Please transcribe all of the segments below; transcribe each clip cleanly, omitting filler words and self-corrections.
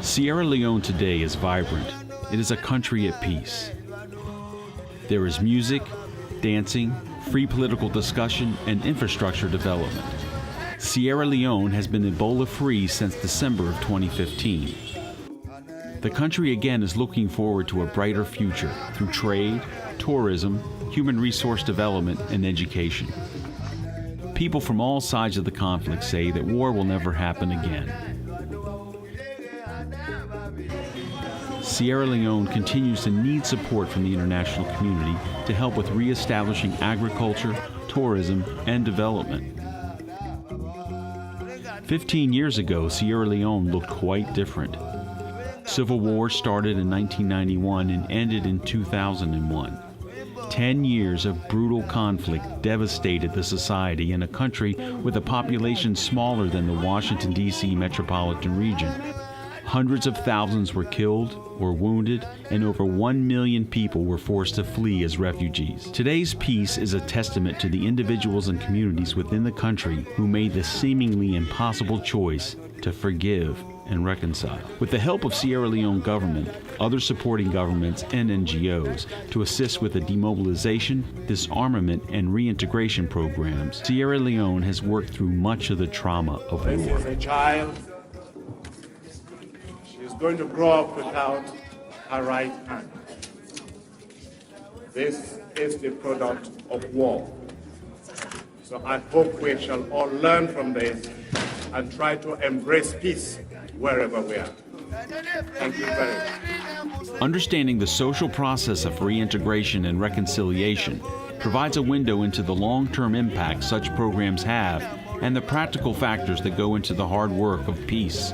Sierra Leone today is vibrant. It is a country at peace. There is music, dancing, free political discussion, and infrastructure development. Sierra Leone has been Ebola-free since December of 2015. The country again is looking forward to a brighter future through trade, tourism, human resource development, and education. People from all sides of the conflict say that war will never happen again. Sierra Leone continues to need support from the international community to help with reestablishing agriculture, tourism, and development. 15 years ago, Sierra Leone looked quite different. Civil war started in 1991 and ended in 2001. 10 years of brutal conflict devastated the society in a country with a population smaller than the Washington, D.C. metropolitan region. Hundreds of thousands were killed or wounded, and over 1 million people were forced to flee as refugees. Today's peace is a testament to the individuals and communities within the country who made the seemingly impossible choice to forgive and reconcile. With the help of Sierra Leone government, other supporting governments, and NGOs to assist with the demobilization, disarmament, and reintegration programs, Sierra Leone has worked through much of the trauma of war. This is a child. She's going to grow up without her right hand. This is the product of war. So I hope we shall all learn from this and try to embrace peace wherever we are. Thank you very much. Understanding the social process of reintegration and reconciliation provides a window into the long-term impact such programs have and the practical factors that go into the hard work of peace.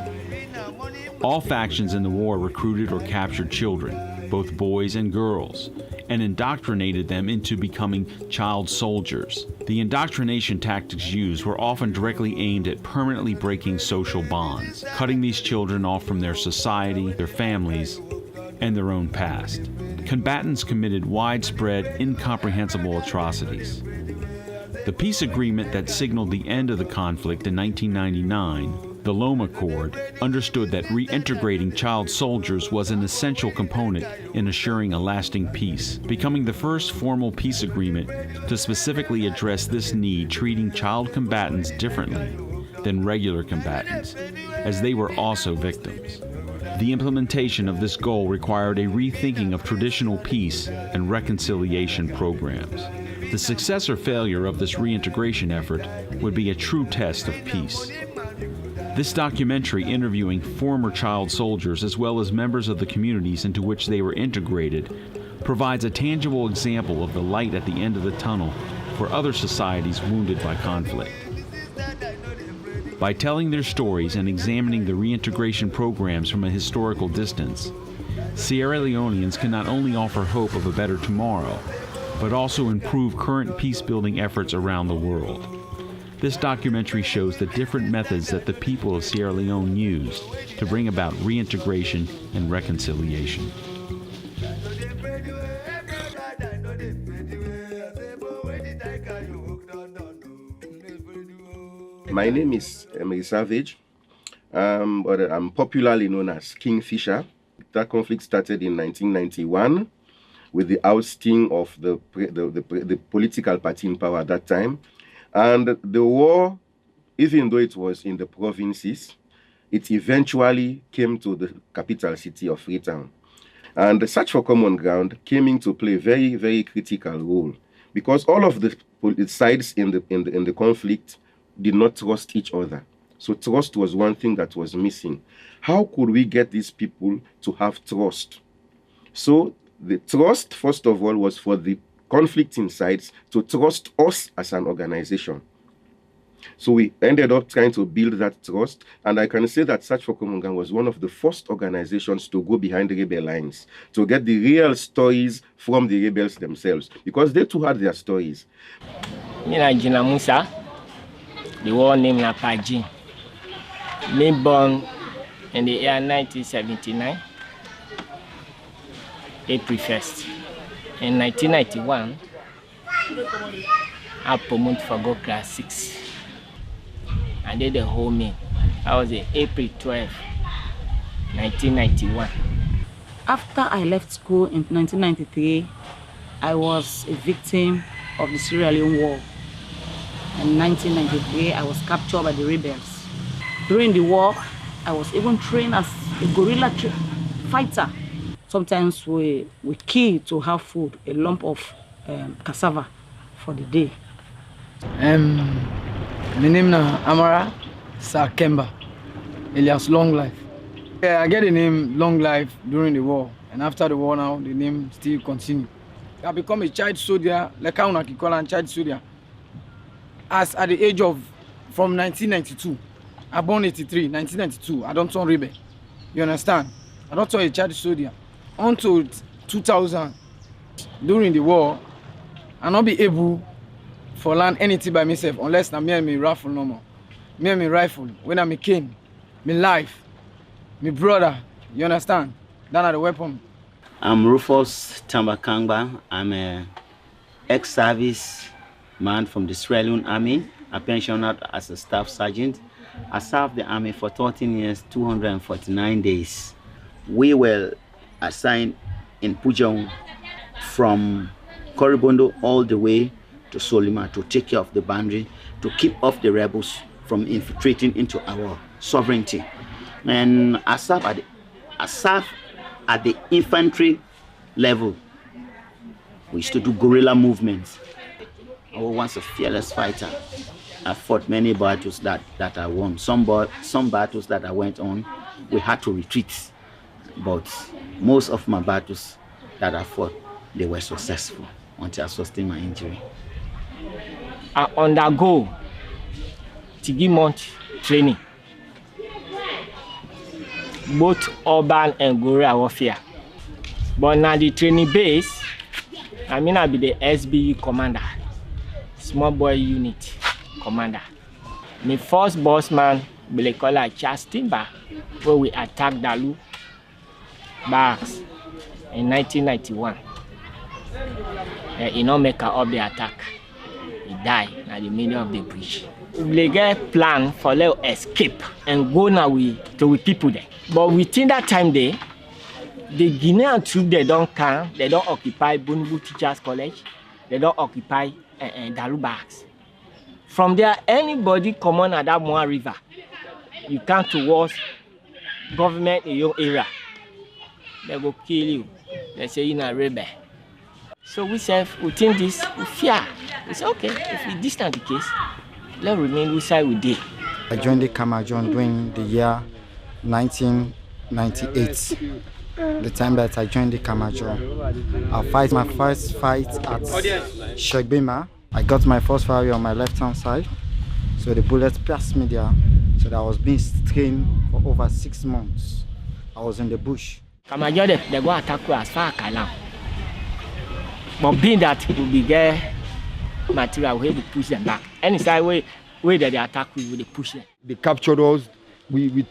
All factions in the war recruited or captured children, both boys and girls, and indoctrinated them into becoming child soldiers. The indoctrination tactics used were often directly aimed at permanently breaking social bonds, cutting these children off from their society, their families, and their own past. Combatants committed widespread, incomprehensible atrocities. The peace agreement that signaled the end of the conflict in 1999, the Loma Accord, understood that reintegrating child soldiers was an essential component in assuring a lasting peace, becoming the first formal peace agreement to specifically address this need, treating child combatants differently than regular combatants, as they were also victims. The implementation of this goal required a rethinking of traditional peace and reconciliation programs. The success or failure of this reintegration effort would be a true test of peace. This documentary, interviewing former child soldiers as well as members of the communities into which they were integrated, provides a tangible example of the light at the end of the tunnel for other societies wounded by conflict. By telling their stories and examining the reintegration programs from a historical distance, Sierra Leoneans can not only offer hope of a better tomorrow, but also improve current peace-building efforts around the world. This documentary shows the different methods that the people of Sierra Leone used to bring about reintegration and reconciliation. My name is Emery Savage, but I'm popularly known as Kingfisher. That conflict started in 1991 with the ousting of the political party in power at that time. And the war, even though it was in the provinces, it eventually came to the capital city of Freetown. And the search for common ground came into play a very, very critical role, because all of the sides in the conflict did not trust each other. So trust was one thing that was missing. How could we get these people to have trust? So the trust, first of all, was for the conflicting sides to trust us as an organization. So we ended up trying to build that trust, and I can say that Search for Common Ground was one of the first organizations to go behind the rebel lines, to get the real stories from the rebels themselves, because they too had their stories. Mina Gina Musa, the war named Napaji. Me born in the year 1979, April 1st. In 1991, I promoted for go class 6. I did the whole mean. I was in April 12, 1991. After I left school in 1993, I was a victim of the Sierra Leone War. In 1993, I was captured by the rebels. During the war, I was even trained as a guerrilla fighter. Sometimes we kill to have food, a lump of cassava for the day. My name is Amara Sakemba, alias Long Life. Yeah, I get the name Long Life during the war, and after the war now, the name still continue. I become a child soldier, like how I call a child soldier. As at the age of, from 1992, I born 83, 1992, I don't turn rebel. You understand? I don't turn a child soldier. Until 2000, during the war, I not be able for learn anything by myself unless I'm me and me rifle no more. Me and me rifle, when I'm a king, me life, me brother, you understand? That are the weapon. I'm Rufus Tambakangba. I'm a ex-service man from the Sierra Leone Army. I pensioned out as a staff sergeant. I served the army for 13 years, 249 days. We were assigned in Pujong from Koribondo all the way to Solima to take care of the boundary, to keep off the rebels from infiltrating into our sovereignty. And I served at the infantry level. We used to do guerrilla movements. I was once a fearless fighter. I fought many battles that I won. Some battles that I went on, we had to retreat. But most of my battles that I fought, they were successful until I sustained my injury. I undergo 3-month training, both urban and guerrilla warfare. But now the training base, I be the SBU commander, small boy unit commander. My first boss man, we call it Charles Timber, where we attacked Dalu barracks in 1991. He not make up the attack. He died at the middle of the bridge. We get plan for let escape and go now to people there. But within that time there, the Guinean troops they don't come, they don't occupy Bonubu Teachers College, they don't occupy Dalu barracks. From there, anybody come on at that Moa River, you come towards government in your area, they go kill you. They say you're a rebel. So we said, within this, we fear. We say, okay, if we distant the case, let's remain which side we did. I joined the Camajon during the year 1998. The time that I joined the Camajon, I fight my first fight at Shegbima. I got my first fire on my left-hand side, so the bullet pierced me there. So that I was being strained for over 6 months. I was in the bush. Camajon, they go attack you as far as Kalam. But being that we be get material, we will push them back. Any side way that they attack, we will push them. They captured us. We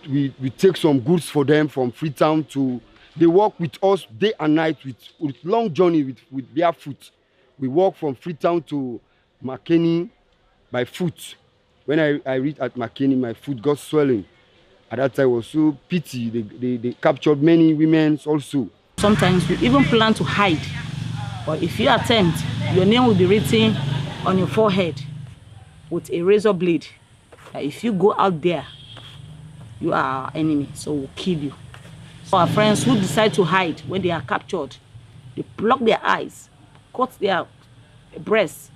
take some goods for them from Freetown to. They work with us day and night with long journey with barefoot. We walk from Freetown to Makeni by foot. When I reached at Makeni, my foot got swelling. At that time, it was so pity. They captured many women also. Sometimes you even plan to hide. But if you attempt, your name will be written on your forehead with a razor blade. If you go out there, you are our enemy, so we'll kill you. So our friends who decide to hide when they are captured, they block their eyes, cut their breasts,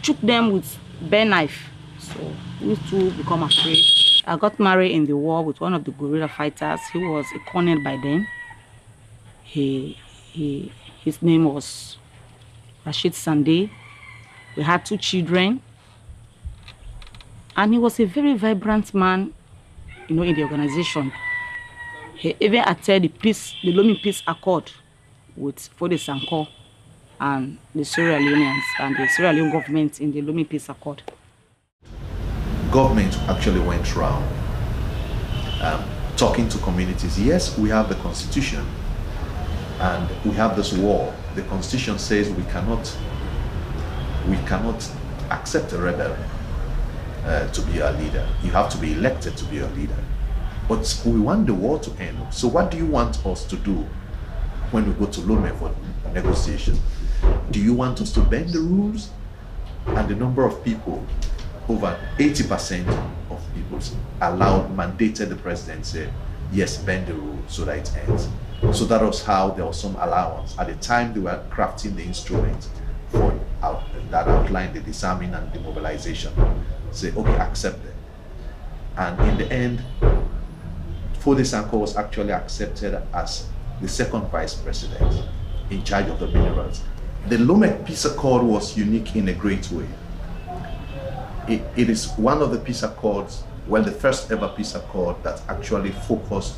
choke them with bare knife. So we too become afraid. I got married in the war with one of the guerrilla fighters. He was a colonel by then. His name was Rashid Sande. We had 2 children. And he was a very vibrant man, in the organization. He even attended the Lomé Peace Accord with Fode Sanko and the Sierra Leoneans and the Sierra Leone government in the Lomé Peace Accord. Government actually went around talking to communities. Yes, we have the constitution and we have this war. The constitution says we cannot accept a rebel to be our leader. You have to be elected to be a leader. But we want the war to end. So what do you want us to do when we go to Lome for negotiation? Do you want us to bend the rules? And the number of people, over 80% of people allowed, mandated the president say, yes, bend the rules so that it ends. So that was how there was some allowance. At the time they were crafting the instrument for that outlined the disarming and demobilization. Say, okay, accept it. And in the end, Fode Sanko was actually accepted as the second vice president in charge of the minerals. The Lome Peace Accord was unique in a great way. It is one of the peace accords, well, the first ever peace accord that actually focused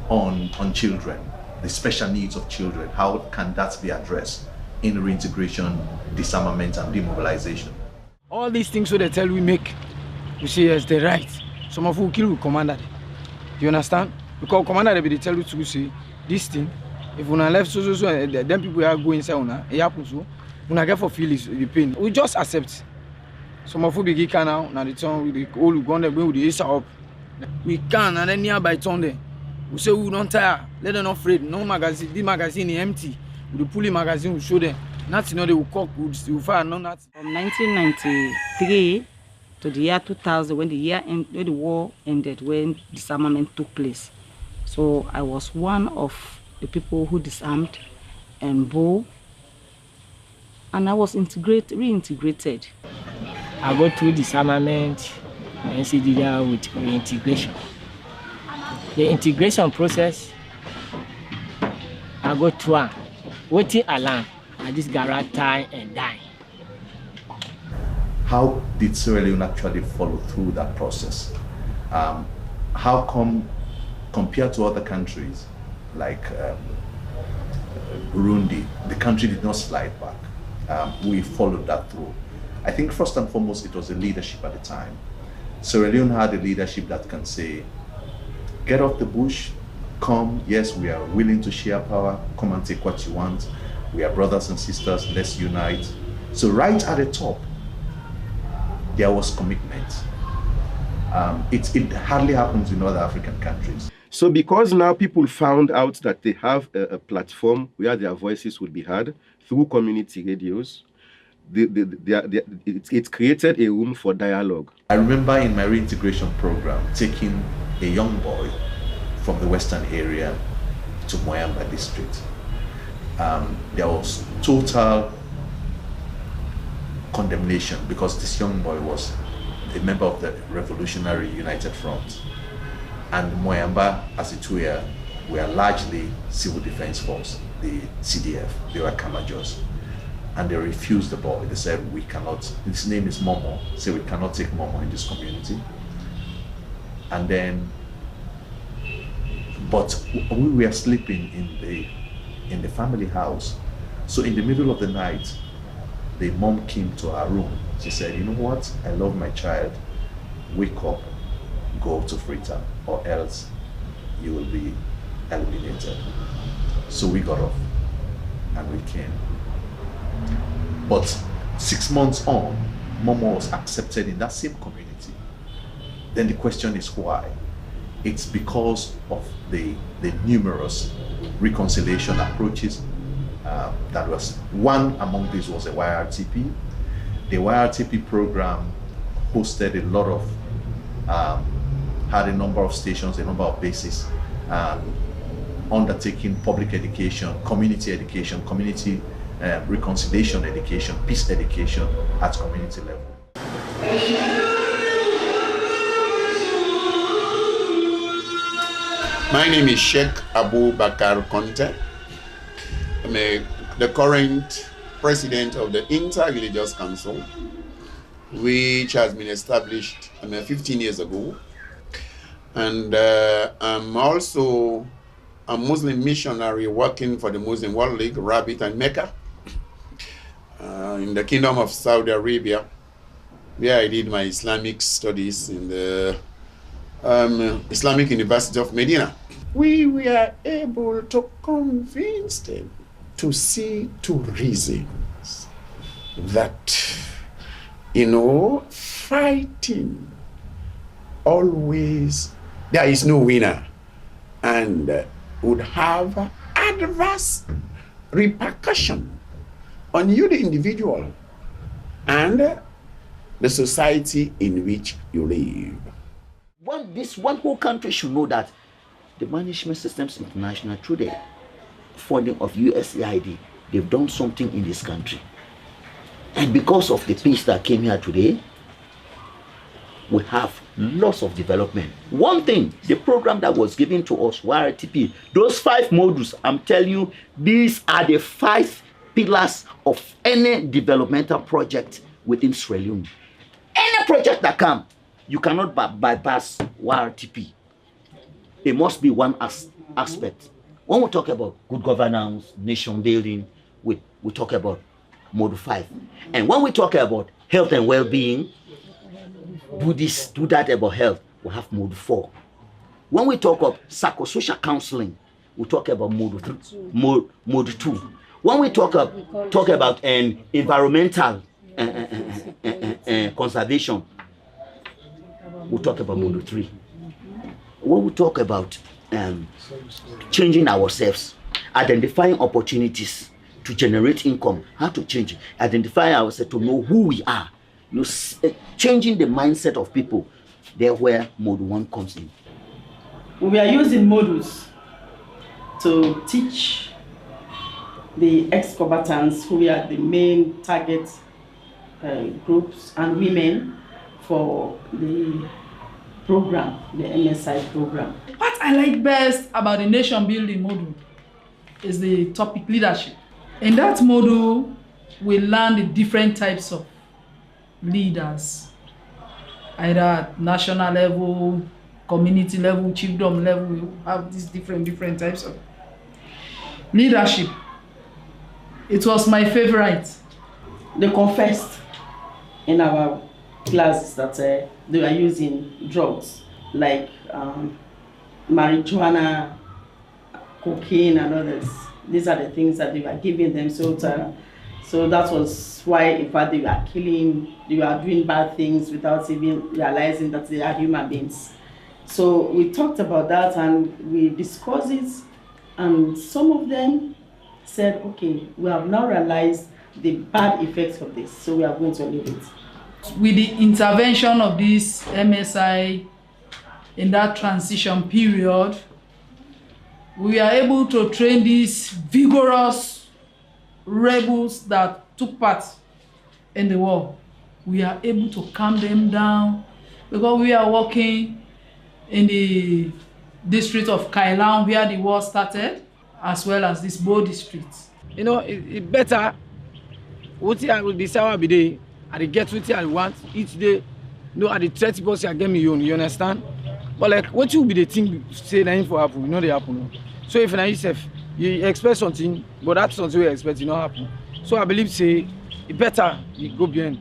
on children, the special needs of children. How can that be addressed in reintegration, disarmament, and demobilization? All these things so they tell we make, you see, yes, they're right. Some of who kill with commander. You understand? Because commander they tell you to say this thing. If una left so then people are going inside una, it happens so. Una get for feel the pain. We just accept. Some of who be get now, now the turn with the old gun they with the ace up. We can and then nearby turn there. We say we don't tire, let them not afraid. No magazine, the magazine is empty. We pull the magazine, we show them. Nothing, they will cook, we will fire, no nothing. From 1993 to the year 2000, when when the war ended, when disarmament took place. So I was one of the people who disarmed and bore, and I was reintegrated. I go through disarmament and see with reintegration. The integration process, I go through waiting alarm, and this garage tie and die. How did Sierra Leone actually follow through that process? How come, compared to other countries like Burundi, the country did not slide back? We followed that through. I think first and foremost, it was the leadership at the time. Sierra Leone had a leadership that can say, get off the bush, come, yes, we are willing to share power, come and take what you want. We are brothers and sisters, let's unite. So right at the top, there was commitment. It hardly happens in other African countries. So because now people found out that they have a platform where their voices would be heard through community radios, it created a room for dialogue. I remember in my reintegration program taking a young boy from the western area to Moyamba district. There was total condemnation because this young boy was a member of the Revolutionary United Front, and Moyamba, as it were largely civil defense force, the CDF. They were Kamajos, and they refused the boy. They said, we cannot, his name is Momo, so we cannot take Momo in this community. And then, but we were sleeping in the family house. So in the middle of the night, the mom came to our room. She said, you know what? I love my child. Wake up, go to Freetown, or else you will be eliminated. So we got off and we came. But 6 months on, Momo was accepted in that same community. Then the question is why? It's because of the numerous reconciliation approaches. That was one among these was a YRTP. The YRTP program hosted a lot of, had a number of stations, a number of bases, undertaking public education, community reconciliation education, peace education at community level. My name is Sheikh Abu Bakar Conte. I'm the current president of the Inter-Religious Council, which has been established 15 years ago. And I'm also a Muslim missionary working for the Muslim World League, Rabbit and Mecca, in the Kingdom of Saudi Arabia, where I did my Islamic studies in the Islamic University of Medina. We were able to convince them to see two reasons that, fighting always there is no winner, and would have adverse repercussion on you, the individual, and the society in which you live. This one whole country should know that the Management Systems International, through the funding of USAID, they've done something in this country. And because of the peace that came here today, we have lots of development. One thing, the program that was given to us, YRTP, those 5 modules, I'm telling you, these are the 5 pillars of any developmental project within Sierra Leone. Any project that comes, you cannot bypass YRTP. It must be one aspect. When we talk about good governance, nation building, we talk about Module 5. And when we talk about health and well-being, do that about health, we have Module 4. When we talk of psychosocial counseling, we talk about Module 2. When we talk about environmental conservation, we talk about Module 3. When we talk about changing ourselves, identifying opportunities to generate income, how to change, identify ourselves to know who we are, changing the mindset of people, there where Module 1 comes in. We are using modules to teach the ex-combatants, who are the main target groups, and women for the program, the MSI program. What I like best about the nation building module is the topic leadership. In that module, we learn the different types of leaders, either at national level, community level, chiefdom level. We have these different types of leadership. It was my favorite. They confessed in our classes that they were using drugs like marijuana, cocaine, and others. These are the things that they were giving them. So that was why, in fact, they were killing, they were doing bad things without even realizing that they are human beings. So we talked about that and we discussed it, and some of them said, okay, we have now realized the bad effects of this, so we are going to leave it. With the intervention of this MSI in that transition period, we are able to train these vigorous rebels that took part in the war. We are able to calm them down because we are working in the district of Kailan where the war started, as well as this Bo district. You know, it better what I will decide every day. I get what I want each day. No, at the 30% I get me own, you understand? But like, what will be the thing say that for happen? You know they happen. So if you expect something, but that's something you expect, it not happen. So I believe say it better you go behind.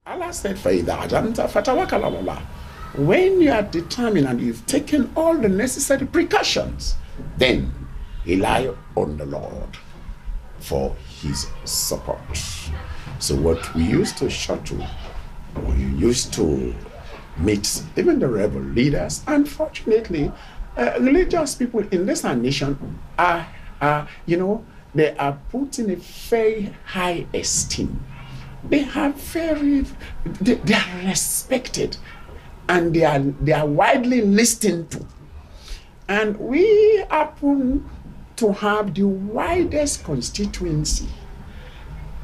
Allah said, when you are determined and you've taken all the necessary precautions, then rely on the Lord for his support. So what we used to shuttle, we used to meet even the rebel leaders. Unfortunately, religious people in this nation are they are put in a very high esteem. They are they are respected, and they are widely listened to. And we happen to have the widest constituency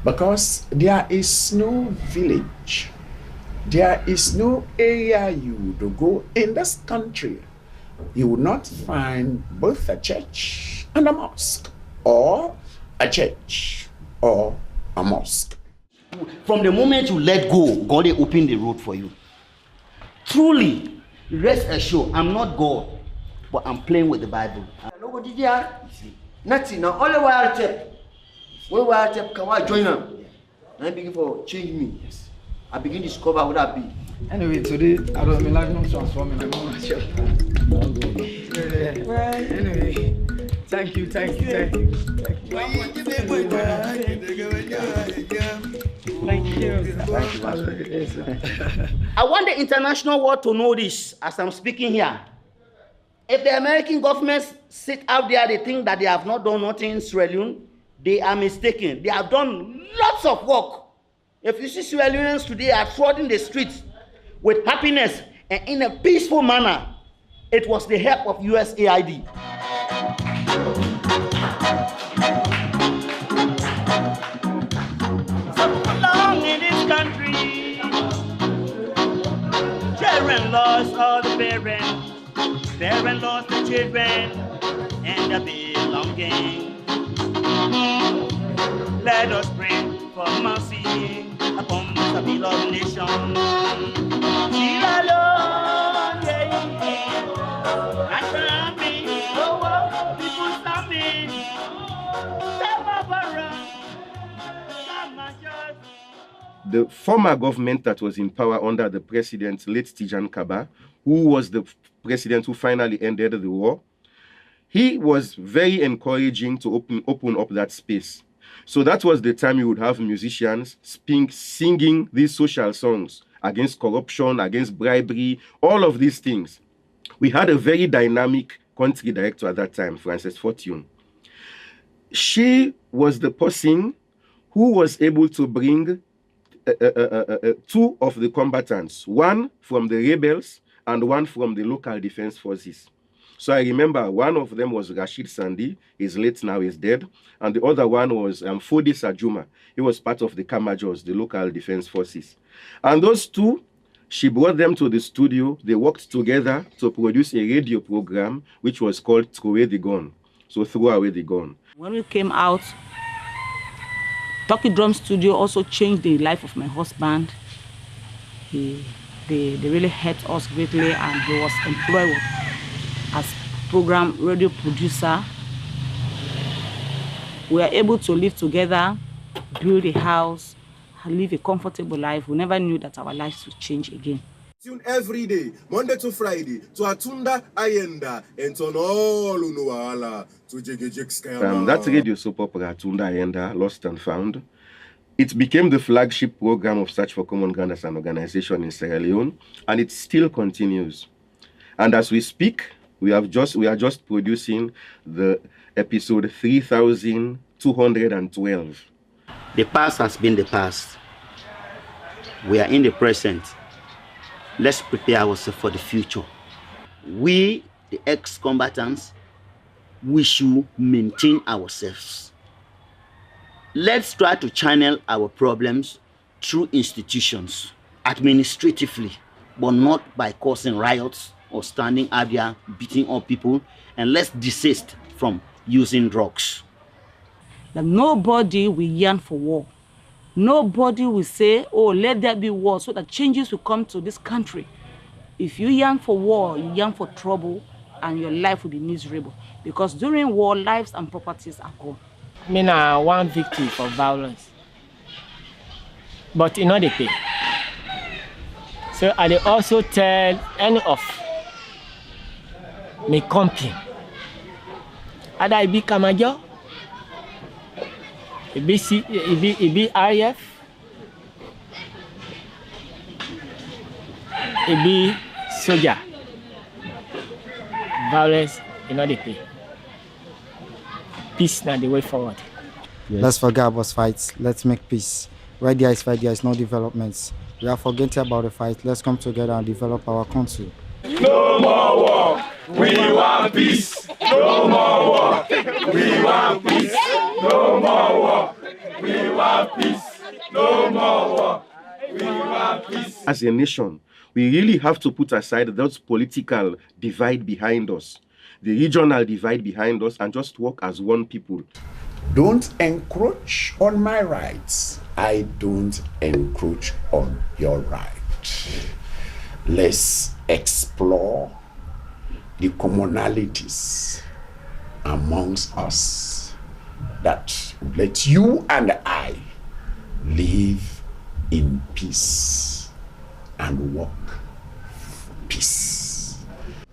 because there is no village, there is no area you would go in this country you would not find both a church and a mosque, or a church or a mosque. From the moment you let go, God will open the road for you. Truly, rest assured, I'm not God, but I'm playing with the Bible. Nothing. Now only wire tape. When wire tape can I join them? I begin for change me. Yes. I begin to discover what I be. Anyway, today I don't mean like no transforming. Anyway, thank you. I want the international world to know this as I'm speaking here. If the American government sit out there, they think that they have not done nothing in Sierra Leone, they are mistaken. They have done lots of work. If you see Sierra Leoneans today are trotting the streets with happiness and in a peaceful manner, it was the help of USAID. Long in this country, children lost all the parents lost the children and the belonging. Let us pray for mercy upon the beloved nation. Sierra Leone, yeah. I can't be, oh, people stop me. The former government that was in power under the president, late Tijan Kaba, who was the president who finally ended the war, he was very encouraging to open up that space. So that was the time you would have musicians singing these social songs against corruption, against bribery, all of these things. We had a very dynamic country director at that time, Frances Fortune. She was the person who was able to bring two of the combatants, one from the rebels and one from the local defense forces. So I remember one of them was Rashid Sandi, he's late now, he's dead, and the other one was Fodi Sajuma. He was part of the Kamajos, the local defense forces. And those two, she brought them to the studio, they worked together to produce a radio program which was called Throw Away the Gun. So Throw Away the Gun. When we came out, Turkey Drum Studio also changed the life of my husband. They really helped us greatly, and he was employed as program radio producer. We were able to live together, build a house, live a comfortable life. We never knew that our lives would change again. Tune every day, Monday to Friday, to Atunda Ayenda, and to all Unuala, to Jigijik. That radio soap opera, Atunda Ayenda, Lost and Found, it became the flagship program of Search for Common Ground as an organization in Sierra Leone, and it still continues. And as we speak, we are just producing the episode 3212. The past has been the past. We are in the present. Let's prepare ourselves for the future. We, the ex-combatants, we should maintain ourselves. Let's try to channel our problems through institutions, administratively, but not by causing riots or standing out there beating up people, and let's desist from using drugs. That nobody will yearn for war. Nobody will say, oh, let there be war so that changes will come to this country. If you yearn for war, you yearn for trouble, and your life will be miserable. Because during war, lives and properties are gone. I mean, one victim for violence, but you know they pay. So I also tell any of my company, either I be Kamajo, it be RF, it be soldier. Violence, you know they pay. Peace now the way forward. Yes. Let's forget about fights. Let's make peace. Where there is fight, there is no developments. We are forgetting about the fight. Let's come together and develop our country. No more war. We want peace. No more war. We want peace. No more war. We want peace. No more war. We want peace. As a nation, we really have to put aside that political divide behind us, the regional divide behind us, and just work as one people. Don't encroach on my rights. I don't encroach on your right. Let's explore the commonalities amongst us that let you and I live in peace and work for peace.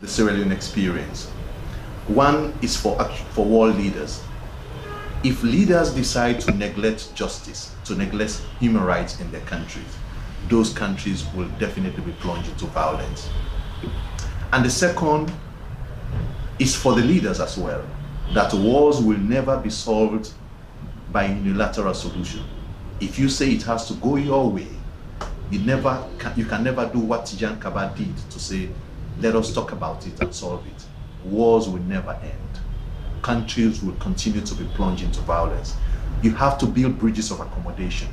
The Sierra Leone experience. One is for world leaders. If leaders decide to neglect justice, to neglect human rights in their countries, those countries will definitely be plunged into violence. And the second is for the leaders as well, that wars will never be solved by unilateral solution. If you say it has to go your way, you can never do what Tijan Kaba did to say, let us talk about it and solve it. Wars will never end. Countries will continue to be plunged into violence. You have to build bridges of accommodation.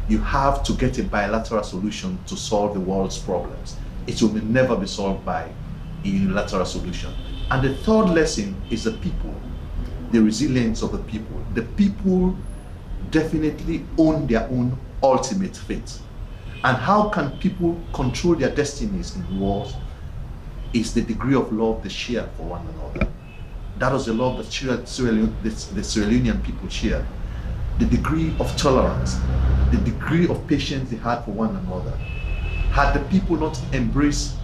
You have to get a bilateral solution to solve the world's problems. It will never be solved by a unilateral solution. And the third lesson is the people, the resilience of the people. The people definitely own their own ultimate fate. And how can people control their destinies in wars is the degree of love they share for one another. That was the love that the Sierra Leonean people shared. The degree of tolerance, the degree of patience they had for one another. Had the people not embraced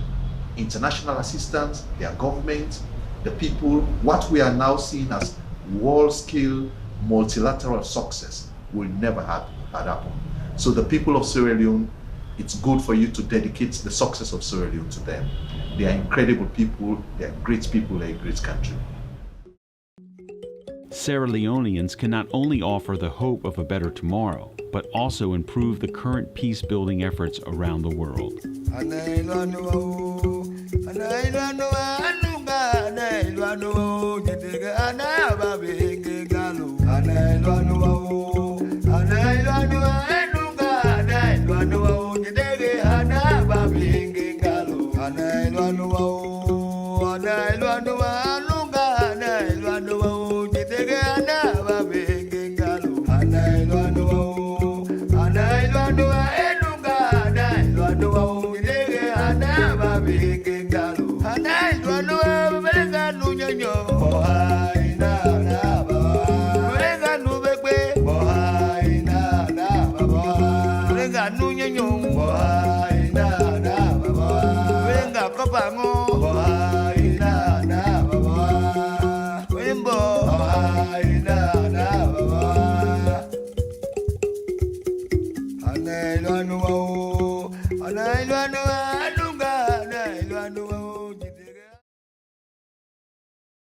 international assistance, their government, the people, what we are now seeing as world-scale multilateral success will never have happened. So the people of Sierra Leone, it's good for you to dedicate the success of Sierra Leone to them. They are incredible people, they are great people, they're a great country. Sierra Leoneans can not only offer the hope of a better tomorrow, but also improve the current peace-building efforts around the world. Anai